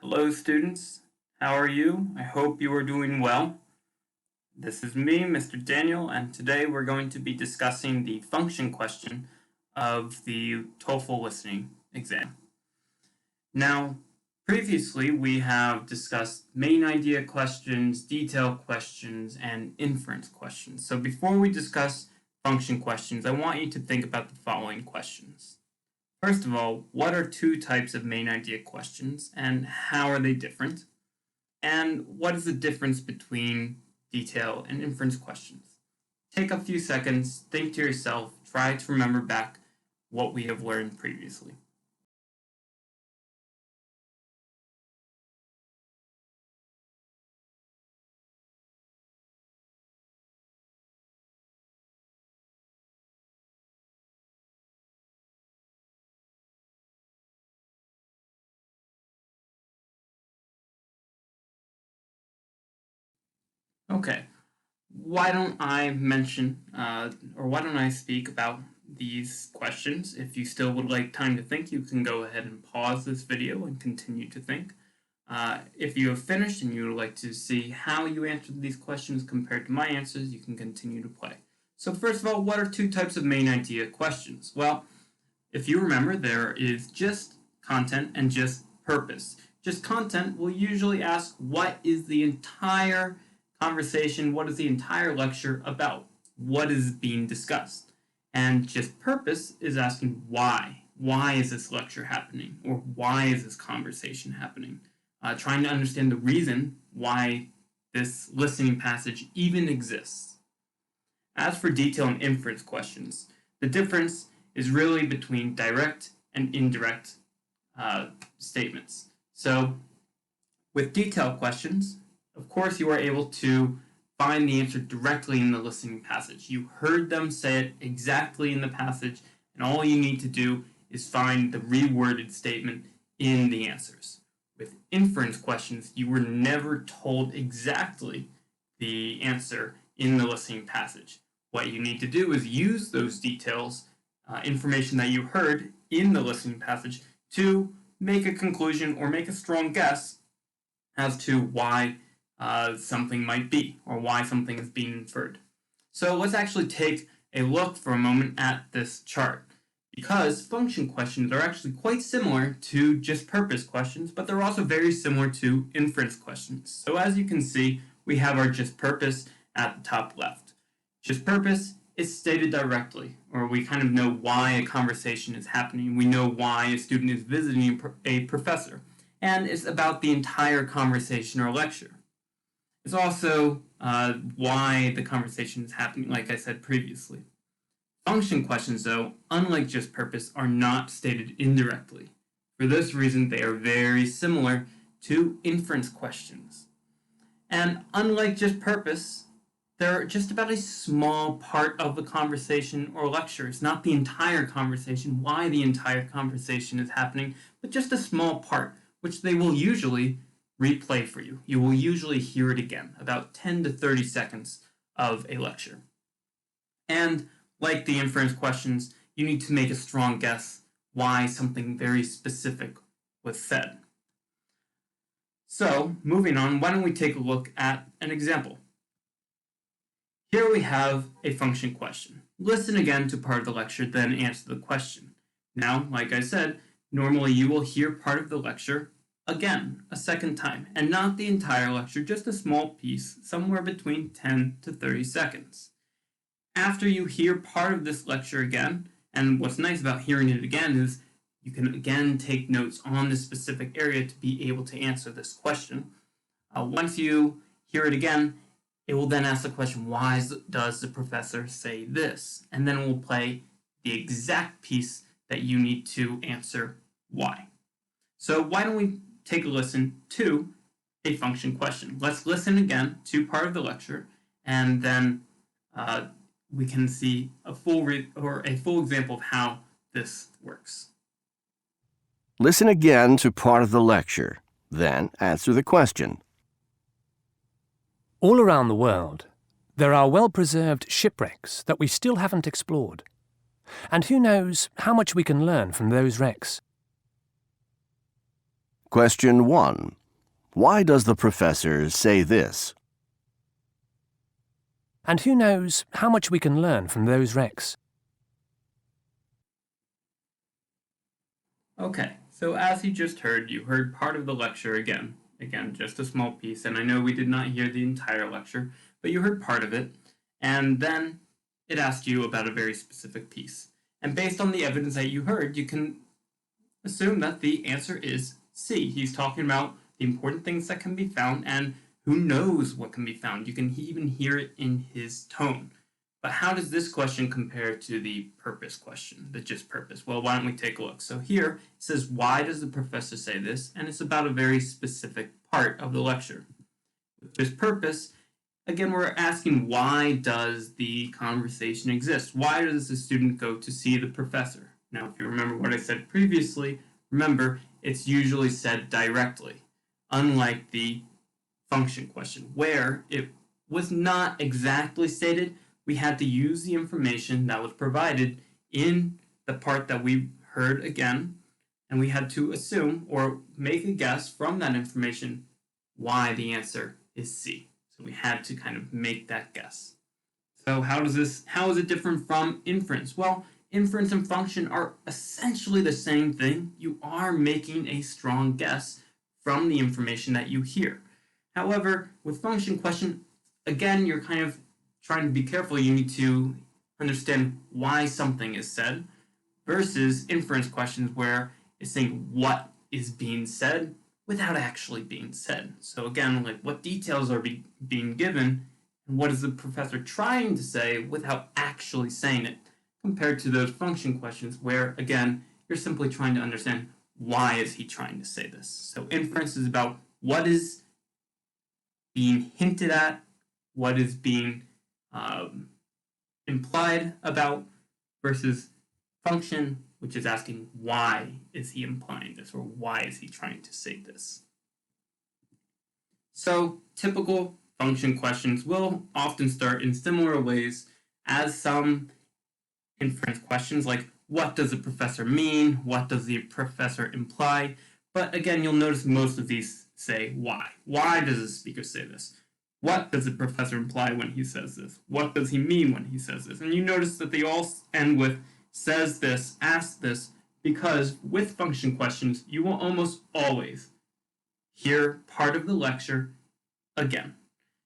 Hello, students. How are you? I hope you are doing well. This is me, Mr. Daniel, and today we're going to be discussing the function question of the TOEFL listening exam. Now, previously we have discussed main idea questions, detail questions, and inference questions. So before we discuss function questions, I want you to think about the following questions. First of all, what are two types of main idea questions and how are they different? And what is the difference between detail and inference questions? Take a few seconds, think to yourself, try to remember back what we have learned previously. Okay, why don't I mention, or why don't I speak about these questions? If you still would like time to think, you can go ahead and pause this video and continue to think. If you have finished and you would like to see how you answered these questions compared to my answers, you can continue to play. So first of all, what are two types of main idea questions? Well, if you remember, there is just content and just purpose. Just content will usually ask, what is the entire conversation, what is the entire lecture about? What is being discussed? And just purpose is asking why. Why is this lecture happening? Or why is this conversation happening? Trying to understand the reason why this listening passage even exists. As for detail and inference questions, the difference is really between direct and indirect statements. So with detail questions, of course you are able to find the answer directly in the listening passage. You heard them say it exactly in the passage, and all you need to do is find the reworded statement in the answers. With inference questions, you were never told exactly the answer in the listening passage. What you need to do is use those details, information that you heard in the listening passage, to make a conclusion or make a strong guess as to why something might be, or why something is being inferred. So let's actually take a look for a moment at this chart, because function questions are actually quite similar to just purpose questions, but they're also very similar to inference questions. So as you can see, we have our just purpose at the top left. Just purpose is stated directly, or we kind of know why a conversation is happening. We know why a student is visiting a professor, and it's about the entire conversation or lecture. It's also why the conversation is happening, like I said previously. Function questions, though, unlike just purpose, are not stated indirectly. For this reason, they are very similar to inference questions. And unlike just purpose, they're just about a small part of the conversation or lecture. It's not the entire conversation, why the entire conversation is happening, but just a small part, which they will usually replay for you. You will usually hear it again, about 10 to 30 seconds of a lecture. And like the inference questions, you need to make a strong guess why something very specific was said. So, moving on, why don't we take a look at an example? Here we have a function question. Listen again to part of the lecture, then answer the question. Now, like I said, normally you will hear part of the lecture again, a second time, and not the entire lecture, just a small piece, somewhere between 10 to 30 seconds. After you hear part of this lecture again, and what's nice about hearing it again is you can again take notes on the specific area to be able to answer this question. Once you hear it again, it will then ask the question, why does the professor say this? And then we'll play the exact piece that you need to answer why. So why don't we take a listen to a function question. Let's listen again to part of the lecture, and then we can see a full example of how this works. Listen again to part of the lecture, then answer the question. All around the world, there are well-preserved shipwrecks that we still haven't explored. And who knows how much we can learn from those wrecks? Question 1. Why does the professor say this? And who knows how much we can learn from those recs? Okay, so as you just heard, you heard part of the lecture again. Again, just a small piece, and I know we did not hear the entire lecture, but you heard part of it, and then it asked you about a very specific piece. And based on the evidence that you heard, you can assume that the answer is C. He's talking about the important things that can be found, and who knows what can be found. You can even hear it in his tone. But how does this question compare to the purpose question, the just purpose? Well, why don't we take a look? So here it says, why does the professor say this? And it's about a very specific part of the lecture. With this purpose, again, we're asking, why does the conversation exist? Why does the student go to see the professor? Now, if you remember what I said previously, remember, it's usually said directly, unlike the function question, where it was not exactly stated. We had to use the information that was provided in the part that we heard again, and we had to assume or make a guess from that information why the answer is C. So we had to kind of make that guess. So how is it different from inference? Well, inference and function are essentially the same thing. You are making a strong guess from the information that you hear. However, with function question, again, you're kind of trying to be careful. You need to understand why something is said versus inference questions where it's saying what is being said without actually being said. So again, like what details are being given and what is the professor trying to say without actually saying it, compared to those function questions where, again, you're simply trying to understand why is he trying to say this. So inference is about what is being hinted at, what is being implied about, versus function, which is asking why is he implying this, or why is he trying to say this. So typical function questions will often start in similar ways as some inference questions, like what does the professor mean, what does the professor imply. But again, you'll notice most of these say why. Why does the speaker say this? What does the professor imply when he says this? What does he mean when he says this? And you notice that they all end with says this, asks this, because with function questions, you will almost always hear part of the lecture again.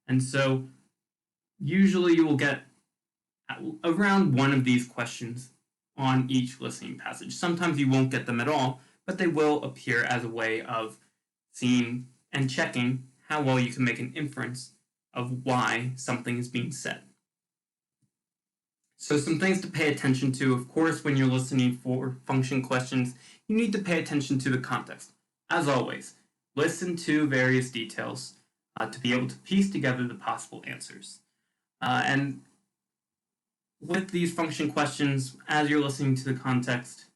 And so usually you will get around one of these questions on each listening passage. Sometimes you won't get them at all, but they will appear as a way of seeing and checking how well you can make an inference of why something is being said. So some things to pay attention to, of course, when you're listening for function questions, you need to pay attention to the context. As always, listen to various details to be able to piece together the possible answers. And with these function questions, as you're listening to the context,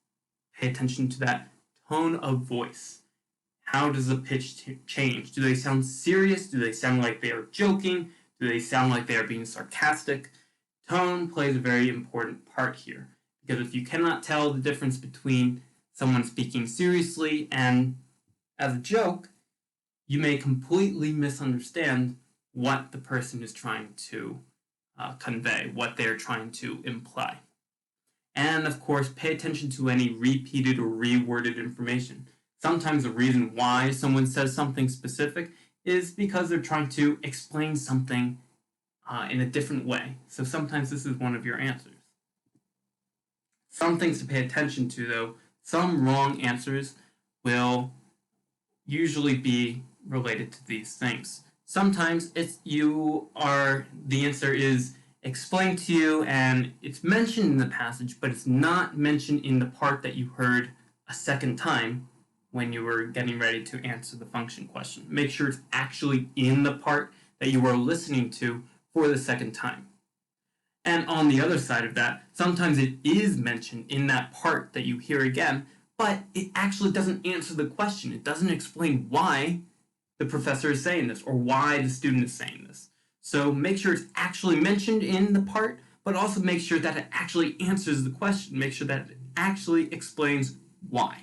pay attention to that tone of voice. How does the pitch change? Do they sound serious? Do they sound like they are joking? Do they sound like they are being sarcastic? Tone plays a very important part here, because if you cannot tell the difference between someone speaking seriously and as a joke, you may completely misunderstand what the person is trying to convey, what they're trying to imply. And of course, pay attention to any repeated or reworded information. Sometimes the reason why someone says something specific is because they're trying to explain something in a different way. So sometimes this is one of your answers. Some things to pay attention to, though, some wrong answers will usually be related to these things. Sometimes the answer is explained to you and it's mentioned in the passage, but it's not mentioned in the part that you heard a second time when you were getting ready to answer the function question. Make sure it's actually in the part that you were listening to for the second time. And on the other side of that, sometimes it is mentioned in that part that you hear again, but it actually doesn't answer the question. It doesn't explain why the professor is saying this or why the student is saying this. So make sure it's actually mentioned in the part, but also make sure that it actually answers the question. Make sure that it actually explains why.